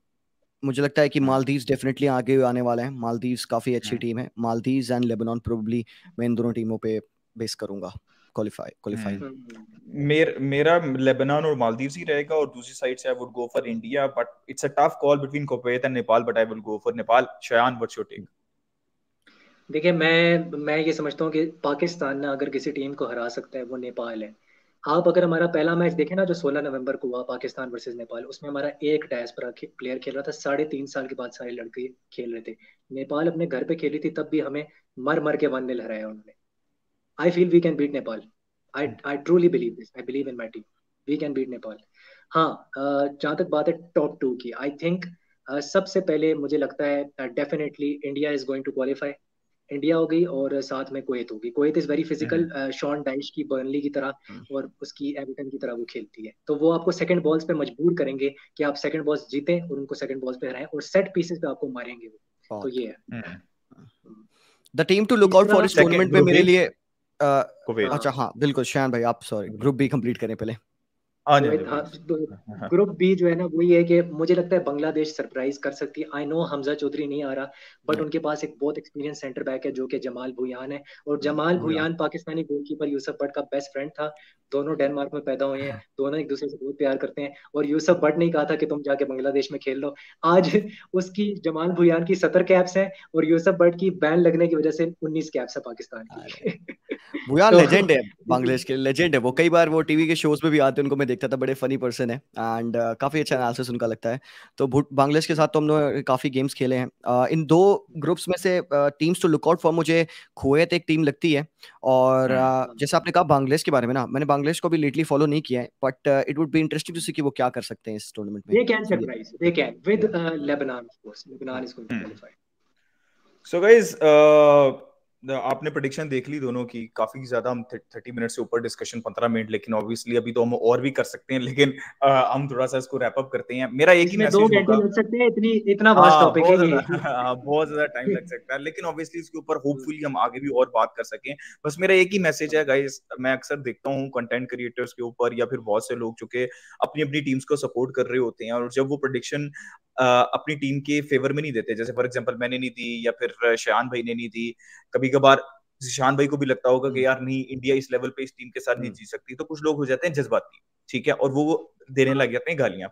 मुझे लगता है कि मालदीव्स डेफिनेटली आगे आने वाला है। मालदीव्स काफी अच्छी टीम है। मालदीव्स एंड लेबनान प्रोबेबली मैं इन दोनों टीमों पे बेस करूंगा क्वालिफाइंग। मेरा लेबनान और मालदीव्स ही रहेगा, और दूसरी साइड से I would go for India, but it's a tough call between Kuwait and Nepal, but I will go for Nepal. Shayan, what's your take? देखिए, मैं ये समझता हूँ कि पाकिस्तान ना अगर किसी टीम को हरा सकता है वो नेपाल है। आप अगर हमारा पहला मैच देखें ना, जो 16 नवंबर को हुआ पाकिस्तान वर्सेस नेपाल, उसमें हमारा एक डायस्पोरा प्लेयर खेल रहा था। 3.5 साल के बाद सारे लड़के खेल रहे थे। नेपाल अपने घर पे खेली थी, तब भी हमें मर मर के 1-0 हराया उन्होंने। I feel we can beat Nepal. I truly believe this. I believe in my team. We can beat Nepal. हाँ, जहाँ तक बात है टॉप 2 की, आई थिंक सबसे पहले मुझे लगता है definitely India is going to qualify. India हो गई और साथ में कुवैत होगी। Kuwait is very physical, Sean Dyche की बर्नली की तरह और उसकी एवर्टन की तरह वो खेलती है। तो वो आपको सेकंड बॉल्स पे मजबूर करेंगे कि आप सेकंड बॉल्स जीतें और उनको सेकंड बॉल्स पे हराएं, और सेट पीसेस पे आपको मारेंगे वो। तो ये है the team to look out for इस टूर्नामेंट में मेरे लिए। कुवैत। अच्छा हाँ बिल्कुल शान भाई, आप सॉरी ग्रुप बी कंप्लीट करें पहले। ग्रुप बी जो है ना, वही है कि मुझे लगता है बांग्लादेश सरप्राइज कर सकती है। आई नो हमजा चौधरी नहीं आ रहा, बट उनके पास एक बहुत एक्सपीरियंस सेंटर बैक है जो कि जमाल भुयान है। और जमाल भुयान पाकिस्तानी गोलकीपर यूसुफ भट्ट का बेस्ट फ्रेंड था। दोनों डेनमार्क में पैदा हुए हैं, दोनों एक दूसरे से बहुत प्यार करते हैं। और यूसुफ भट्ट ने कहा था कि तुम जाके बांग्लादेश में खेल लो। आज उसकी जमाल भुयान की 70 कैप्स हैं और यूसुफ भट्ट की बैन लगने की वजह से 19 कैप्स है पाकिस्तान की। भुयान लेजेंड है, बांग्लादेश के लेजेंड है वो। कई बार वो टीवी के शोज में भी आते हैं, उनको मैं देखता था, बड़े फनी पर्सन है एंड काफी अच्छा एनालिसिस उनका लगता है। तो बांग्लादेश के साथ तो हम लोग काफी गेम्स खेले हैं। इन दो ग्रुप्स में से teams to look out for मुझे कुवैत एक टीम लगती है। और जैसे आपने कहा बांग्लादेश के बारे में ना, मैंने बांग्लादेश को भी लेटली फॉलो नहीं किया है, but it would be interesting to see कि वो क्या कर सकते हैं इस टूर्नामेंट में। They can surprise. They can with Lebanon, of course. Lebanon is going to qualify. So guys, आपने प्रेडिक्शन देख ली दोनों की। काफी ज्यादा हम 30 मिनट से ऊपर डिस्कशन, 15 मिनट, लेकिन ऑब्वियसली अभी तो हम और भी कर सकते हैं, लेकिन हम थोड़ा सा इसको रैप अप करते हैं। मेरा एक ही मैसेज होगा, 2 घंटे लग सकते हैं, इतना वास्ट टॉपिक है ये। बहुत ज्यादा टाइम लग सकता है, लेकिन ऑब्वियसली इसके ऊपर होपफुली हम आगे भी और बात कर सकें। बस मेरा एक ही मैसेज है गाइस, मैं अक्सर देखता हूँ कंटेंट क्रिएटर्स के ऊपर या फिर बहुत से लोग जो कि अपनी अपनी टीम्स को सपोर्ट कर रहे होते हैं, और जब वो प्रेडिक्शन अपनी टीम के फेवर में नहीं देते, जैसे फॉर एग्जांपल मैंने नहीं दी या फिर शयान भाई ने नहीं दी, कभी कभार जिशान भाई को भी लगता होगा कि यार नहीं, इंडिया इस लेवल पे इस टीम के साथ नहीं जीत सकती, तो कुछ लोग हो जाते हैं जज्बाती, ठीक है, और वो देने लग जाते हैं गालियां।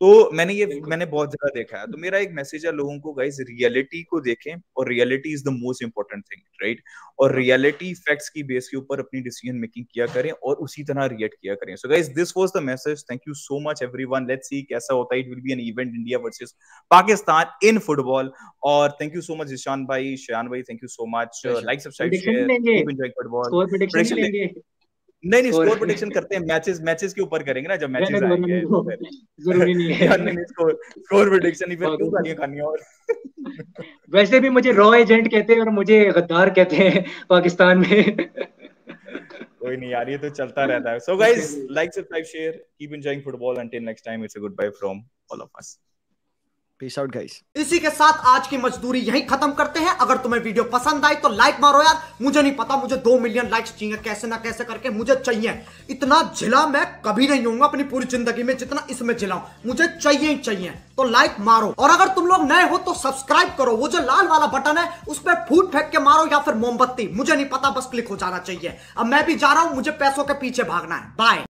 तो मैंने बहुत जगह देखा है। तो मेरा एक मैसेज है लोगों को, गाइस रियलिटी को देखें, और reality is the most important thing, right. और रियलिटी फैक्ट्स की बेस के ऊपर अपनी डिसीजन मेकिंग किया करें और उसी तरह रिएक्ट किया करें। So guys this was the message. Thank you so much everyone. Let's see कैसा होता है। It will be an event, India versus Pakistan in football. और thank you so much Zeeshan भाई, शयान भाई, thank you so much. Like, subscribe, share, keep enjoying football. Score prediction लेंगे? नहीं, स्कोर प्रेडिक्शन करते हैं मैचेस के ऊपर करेंगे ना, जब मैचेस आएंगे। जरूरी नहीं है यार नहीं, स्कोर प्रेडिक्शन ही फिर क्यों गालियां खानी है। और वैसे भी मुझे रॉ एजेंट कहते हैं और मुझे गद्दार कहते हैं पाकिस्तान में। कोई नहीं यार, ये तो चलता रहता है। So guys, like, subscribe, share, keep enjoying football. Until next time, it's a good bye from all of us. Peace out guys. इसी के साथ आज की मजदूरी यहीं खत्म करते हैं। अगर तुम्हें वीडियो पसंद आई तो लाइक मारो यार। मुझे नहीं पता, मुझे 2 मिलियन लाइक्स चाहिए, कैसे ना कैसे करके मुझे चाहिए। इतना झिला मैं कभी नहीं होऊंगा अपनी पूरी जिंदगी में जितना इसमें झिलाऊं, मुझे चाहिए ही चाहिए। तो लाइक मारो, और अगर तुम लोग नए हो तो सब्सक्राइब करो। वो जो लाल वाला बटन है उस पर फूट फेंक के मारो या फिर मोमबत्ती, मुझे नहीं पता, बस क्लिक हो जाना चाहिए। अब मैं भी जा रहा हूं, मुझे पैसों के पीछे भागना है। बाय।